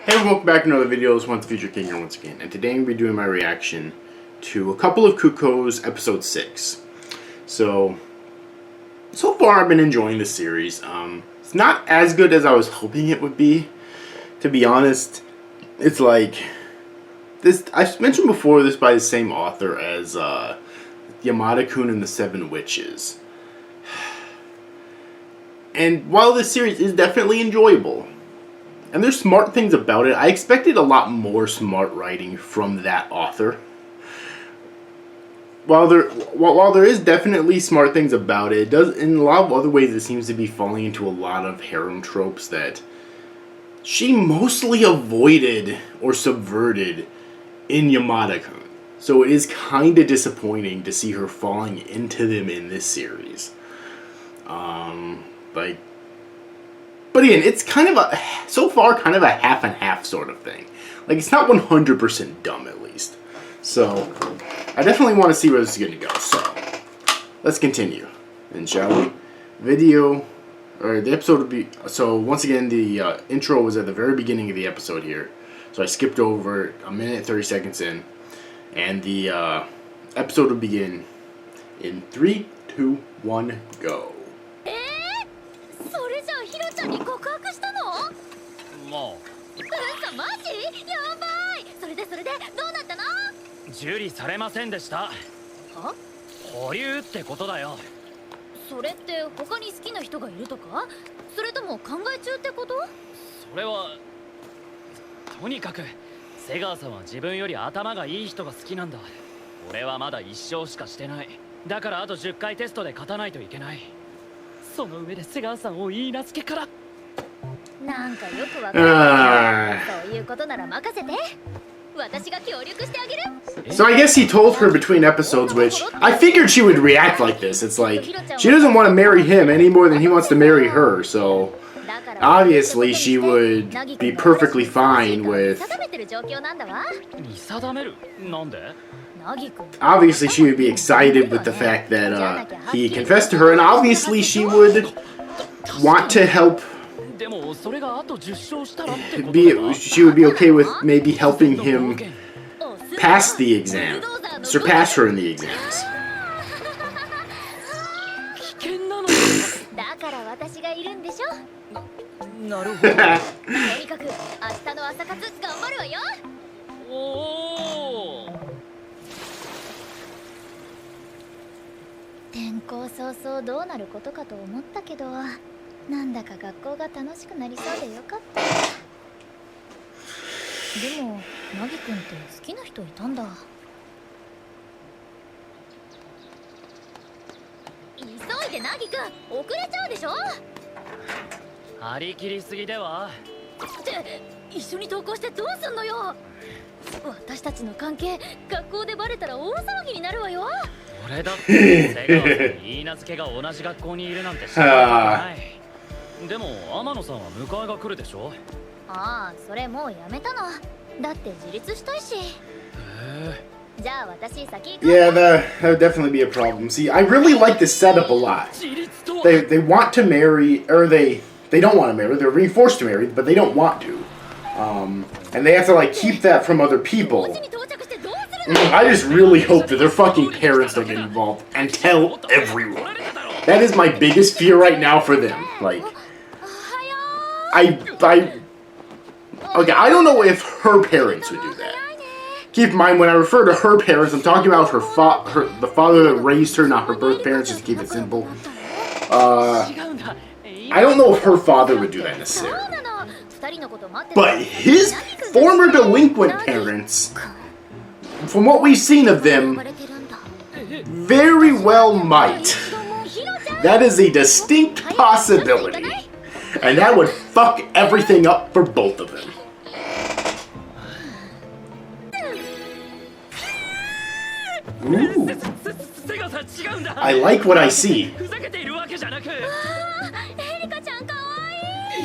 Hey, welcome back to another video. It's Once Future King here once again, and today I'm going to be doing my reaction to a couple of Cuckoos episode 6. So far I've been enjoying this series. It's not as good as I was hoping it would be, to be honest. It's like this. I mentioned before, this by the same author as Yamada-kun and the Seven Witches. And while this series is definitely enjoyable, and there's smart things about it, I expected a lot more smart writing from that author. While there is definitely smart things about it, does in a lot of other ways it seems to be falling into a lot of harem tropes that she mostly avoided or subverted in Yamada-kun. So it is kind of disappointing to see her falling into them in this series. But again, it's kind of so far kind of a half and half sort of thing. Like, it's not 100% dumb, at least. So I definitely want to see where this is going to go. So let's continue, then, shall we? The episode would be, so once again, the intro was at the very beginning of the episode here. So I skipped over a minute 30 seconds in, and the episode would begin in 3, 2, 1, go. 受理されませんでした。保留ってことだよ。それって他に好きな人がいるとか？それとも考え中ってこと？それはとにかく瀬川さんは自分より頭がいい人が好きなんだ。俺はまだ1勝しかしてない。だからあと10回テストで勝たないといけない。その上で瀬川さんを言い名付けから。なんかよくわからない。そういうことなら任せて。 So I guess he told her between episodes, which I figured she would react like this. It's like, she doesn't want to marry him any more than he wants to marry her, so obviously she would be perfectly fine with... Obviously she would be excited with the fact that he confessed to her, and obviously she would want to help... She would be okay with maybe helping him pass the exam, surpass her in the exams. Oh. なんだか学校が楽しくなりそうでよかった。でも、ナギ君って好きな人いたんだ。急いでナギ君、遅れちゃうでしょ。張り切りすぎでは。って一緒に登校してどうすんのよ。私たちの関係、学校でバレたら大騒ぎになるわよ。俺だって瀬川さんに言い名付けが同じ学校にいるなんて知らない。 でも天野さんは迎えが来るでしょ。ああ、それもうやめたの。だって自立したいし。じゃあ私先行く。 Yeah, that would definitely be a problem. See, I really like this setup a lot. They want to marry, or they don't want to marry. They're being forced to marry, but they don't want to. And they have to like keep that from other people. I just really hope that their fucking parents don't get involved and tell everyone. That is my biggest fear right now for them. Like, okay, I don't know if her parents would do that. Keep in mind, when I refer to her parents, I'm talking about the father that raised her, not her birth parents, just to keep it simple. I don't know if her father would do that necessarily. But his former delinquent parents, from what we've seen of them, very well might. That is a distinct possibility. And that would fuck everything up for both of them. Ooh. I like what I see.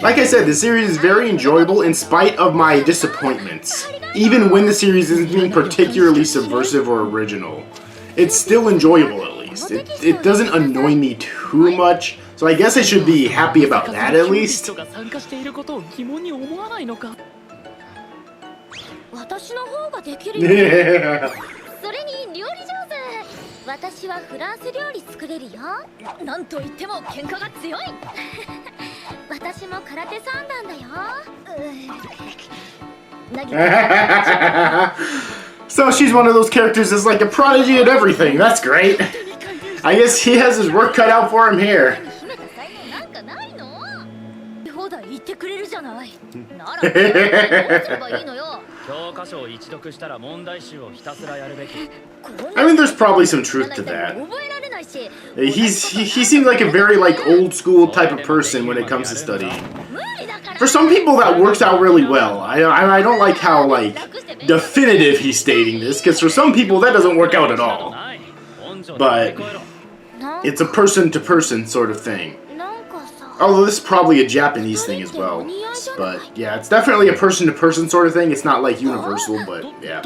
Like I said, the series is very enjoyable in spite of my disappointments. Even when the series isn't being particularly subversive or original, it's still enjoyable at least. It doesn't annoy me too much, so I guess I should be happy about that at least. 私の方ができるよ。 Yeah. それに料理上手。私はフランス料理作れるよ。なんと言っても喧嘩が強い。私も空手三段だよ。So she's one of those characters that's like a prodigy at everything. That's great. I guess he has his work cut out for him here. なんかないの？ほだ言ってくれるじゃない。ならどうすればいいのよ。 教科書を一読したら問題集をひたすらやるべき。 I mean, there's probably some truth to that. He seems like a very like old school type of person when it comes to studying. For some people, that works out really well. I don't like how like definitive he's stating this, because for some people that doesn't work out at all. But it's a person-to-person sort of thing. Although this is probably a Japanese thing as well. But yeah, it's definitely a person-to-person sort of thing. It's not like universal, but yeah.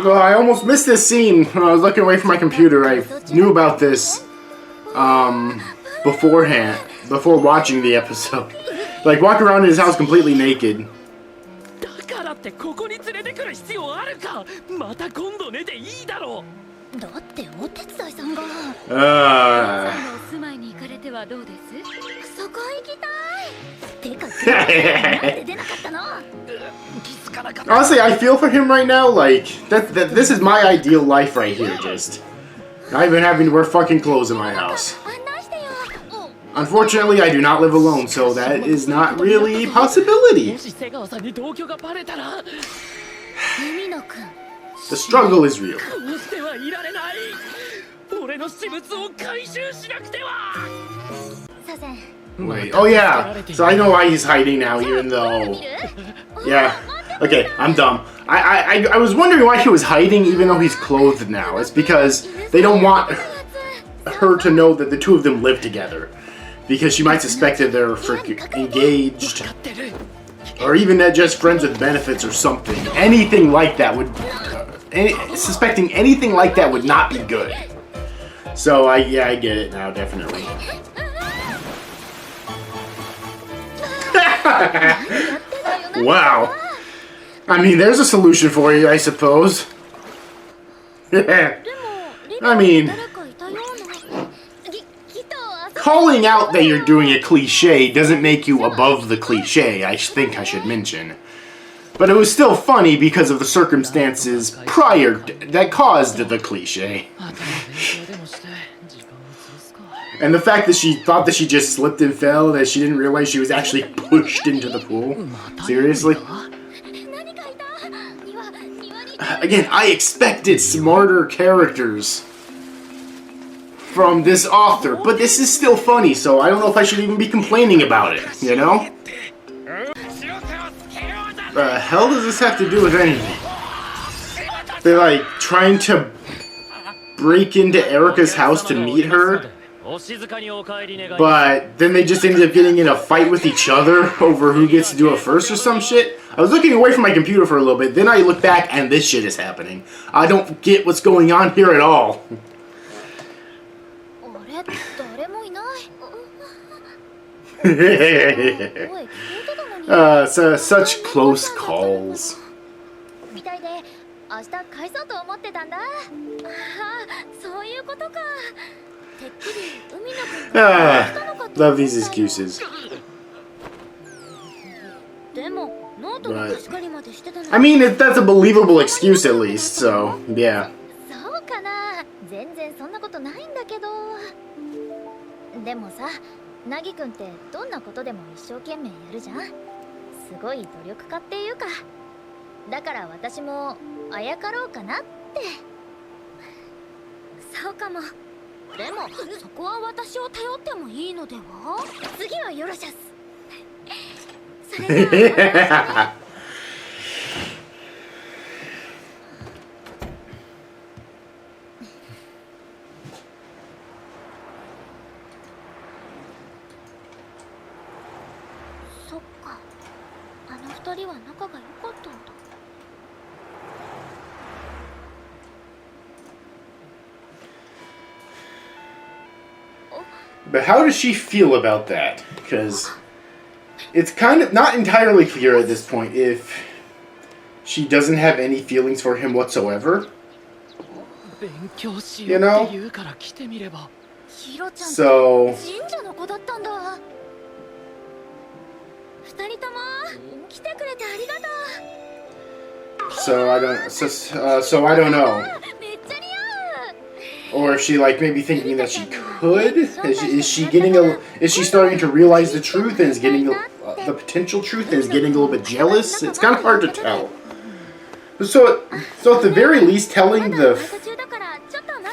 Oh, I almost missed this scene when I was looking away from my computer. I knew about this beforehand, before watching the episode. Like, walking around in his house completely naked. Honestly, I feel for him right now. Like, this is my ideal life right here, just. Not even having to wear fucking clothes in my house. Unfortunately, I do not live alone, so that is not really a possibility. The struggle is real. Wait, oh yeah, so I know why he's hiding now, even though... Yeah, okay, I'm dumb. I was wondering why he was hiding even though he's clothed now. It's because they don't want her to know that the two of them live together. Because she might suspect that they're engaged. Or even that just friends with benefits or something. Anything like that would... suspecting anything like that would not be good. So, yeah, I get it now, definitely. Wow. I mean, there's a solution for you, I suppose. I mean... Calling out that you're doing a cliche doesn't make you above the cliche, I think I should mention. But it was still funny because of the circumstances prior that caused the cliche. And the fact that she thought that she just slipped and fell, that she didn't realize she was actually pushed into the pool. Seriously? Again, I expected smarter characters from this author, but this is still funny, so I don't know if I should even be complaining about it, you know? The hell does this have to do with anything? They're like trying to break into Erika's house to meet her, but then they just ended up getting in a fight with each other over who gets to do it first or some shit. I was looking away from my computer for a little bit, then I look back and this shit is happening. I don't get what's going on here at all. So such close calls. Love these excuses. But, I mean, that's a believable excuse at least, so, yeah. ナギ君ってどんなことでも一生懸命やるじゃん。すごい努力家っていうか。だから私もあやかろうかなって。そうかも。でもそこは私を頼ってもいいのでは？次はよろしゃす。それじゃあ。二人は仲が良かったんだ。But how does she feel about that? Because it's kind of not entirely clear at this point if she doesn't have any feelings for him whatsoever. You know? So... So I don't know. Or if she like maybe thinking that she could? Is she starting to realize the truth and is getting the potential truth and is getting a little bit jealous? It's kind of hard to tell. So at the very least, telling the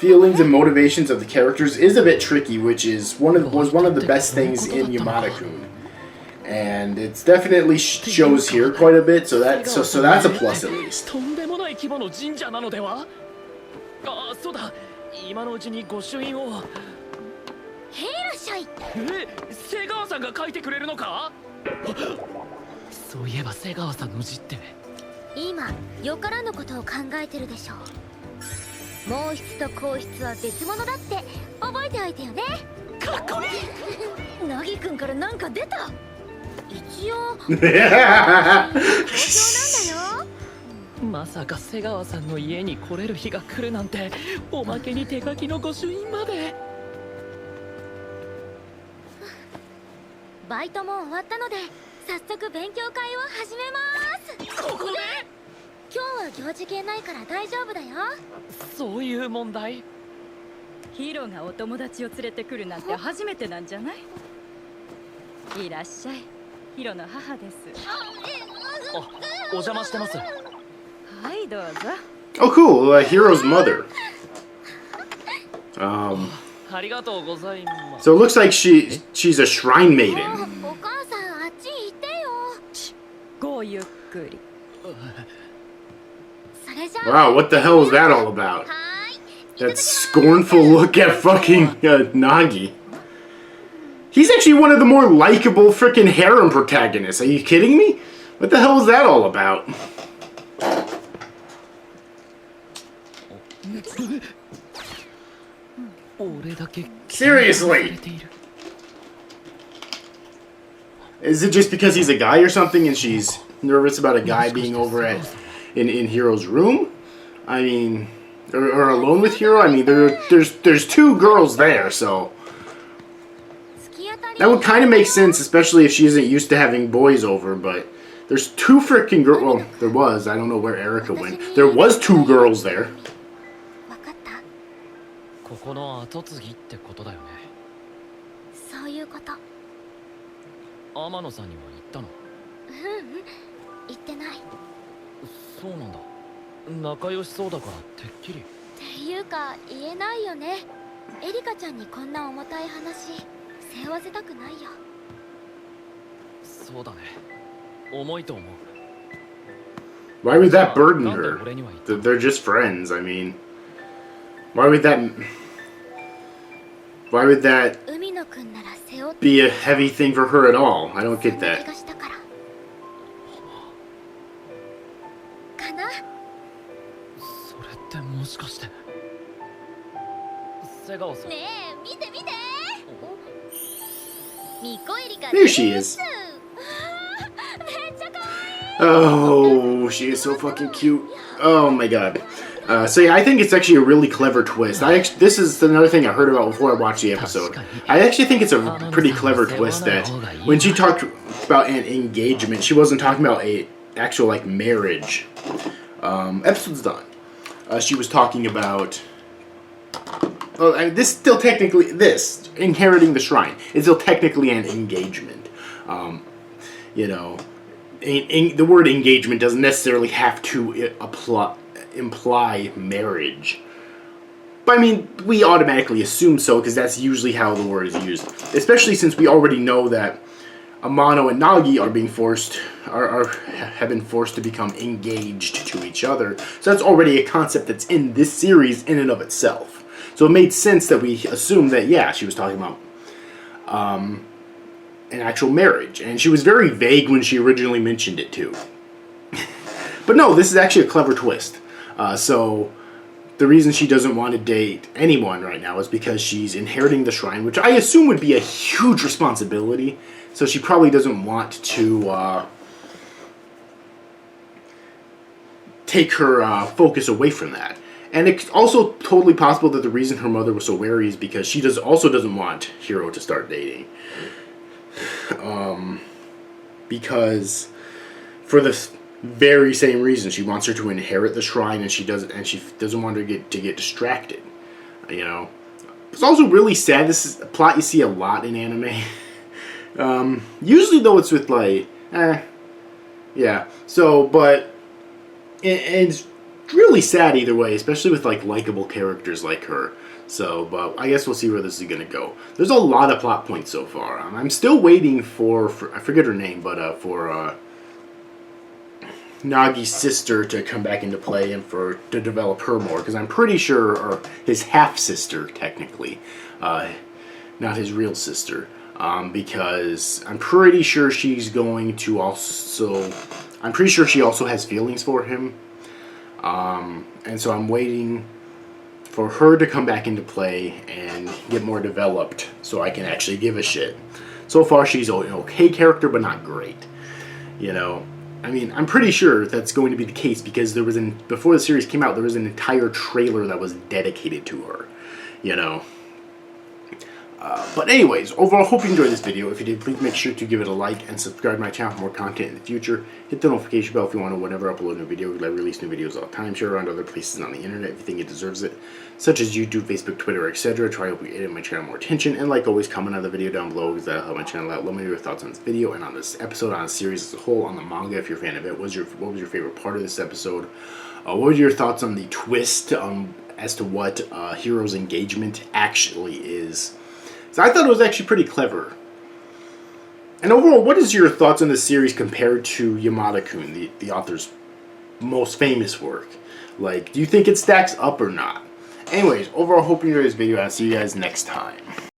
feelings and motivations of the characters is a bit tricky, which was one of the best things in Yamada-kun. And it's definitely shows here quite a bit, so that's a plus at least. 今のうちに御朱印を。へいらっしゃい。瀬川さんが書いてくれるのか？そういえば瀬川さんの字って。今よからぬことを考えてるでしょう。毛筆と硬筆は別物だって覚えておいてよね。かっこいい。凪くんからなんか出た。一応。東京なんだよ。 まさか瀬川さんの家に来れる日が来るなんて、おまけに手書きの御朱印まで。バイトも終わったので早速勉強会を始めます。ここで？今日は行事系ないから大丈夫だよ。そういう問題？ヒロがお友達を連れてくるなんて初めてなんじゃない？いらっしゃい。ヒロの母です。あ、お邪魔してます。 はいどうぞ。 Oh, cool! Hiro's mother. ありがとうございます。 So it looks like she's a shrine maiden. お母さんあっち行ってよ。ごゆっくり。それじゃあ。 Wow, what the hell is that all about? That scornful look at fucking Nagi. He's actually one of the more likable freaking harem protagonists. Are you kidding me? What the hell is that all about? Seriously? Is it just because he's a guy or something and she's nervous about a guy being over in Hiro's room? I mean, or alone with Hiro? I mean, there's two girls there, so that would kind of make sense, especially if she isn't used to having boys over, but there's two freaking girls. Well, there was. I don't know where Erika went. There was two girls there. ここの跡継ぎってことだよね。そういうこと。天野さんには言ったの？言ってない。そうなんだ。仲良しそうだからてっきり。っていうか言えないよね。エリカちゃんにこんな重たい話背負わせたくないよ。そうだね。重いと思う。Why would that burden her? They're just friends. I mean, why would that be a heavy thing for her at all? I don't get that. それってもしかして瀬川さん。ねえ、見て見て。ミコエリカ。 There she is. Oh, she is so fucking cute. Oh my god. So yeah, I think it's actually a really clever twist. This is another thing I heard about before I watched the episode. I actually think it's a pretty clever twist that when she talked about an engagement, she wasn't talking about a actual like marriage. Episode's done. She was talking about this still technically inheriting the shrine is still technically an engagement. You know, the word engagement doesn't necessarily have to imply marriage. But I mean, we automatically assume so because that's usually how the word is used. Especially since we already know that Amano and Nagi are being have been forced to become engaged to each other. So that's already a concept that's in this series in and of itself. So it made sense that we assumed that, yeah, she was talking about an actual marriage. And she was very vague when she originally mentioned it too. But no, this is actually a clever twist. So the reason she doesn't want to date anyone right now is because she's inheriting the shrine, which I assume would be a huge responsibility. So she probably doesn't want to take her focus away from that. And it's also totally possible that the reason her mother was so wary is because she also doesn't want Hiro to start dating. Because for the very same reason, she wants her to inherit the shrine, and she doesn't want her to get distracted. You know, it's also really sad. This is a plot you see a lot in anime. Usually though, it's with like, yeah. So, but it's really sad either way, especially with like likable characters like her. So, but I guess we'll see where this is gonna go. There's a lot of plot points so far. I'm still waiting for I forget her name, but for Nagi's sister to come back into play and to develop her more, because I'm pretty sure, or his half sister technically, not his real sister, because I'm pretty sure she's going to also. I'm pretty sure she also has feelings for him. And so I'm waiting for her to come back into play and get more developed so I can actually give a shit. So far she's an okay character, but not great. You know, I mean, I'm pretty sure that's going to be the case because before the series came out, there was an entire trailer that was dedicated to her. You know. But anyways, overall, hope you enjoyed this video. If you did, please make sure to give it a like and subscribe to my channel for more content in the future. Hit the notification bell if you want to whenever I upload a new video. I release new videos all the time. Share around other places on the internet if you think it deserves it, such as YouTube, Facebook, Twitter, etc. Try to give my channel more attention. And like always, comment on the video down below because that'll help my channel out. Let me know your thoughts on this video and on this episode, on the series as a whole, on the manga if you're a fan of it. What was your favorite part of this episode? What were your thoughts on the twist as to what Hiro's engagement actually is? So I thought it was actually pretty clever. And overall, what is your thoughts on this series compared to Yamada-kun, the author's most famous work? Like, do you think it stacks up or not? Anyways, overall, hope you enjoyed this video, and I'll see you guys next time.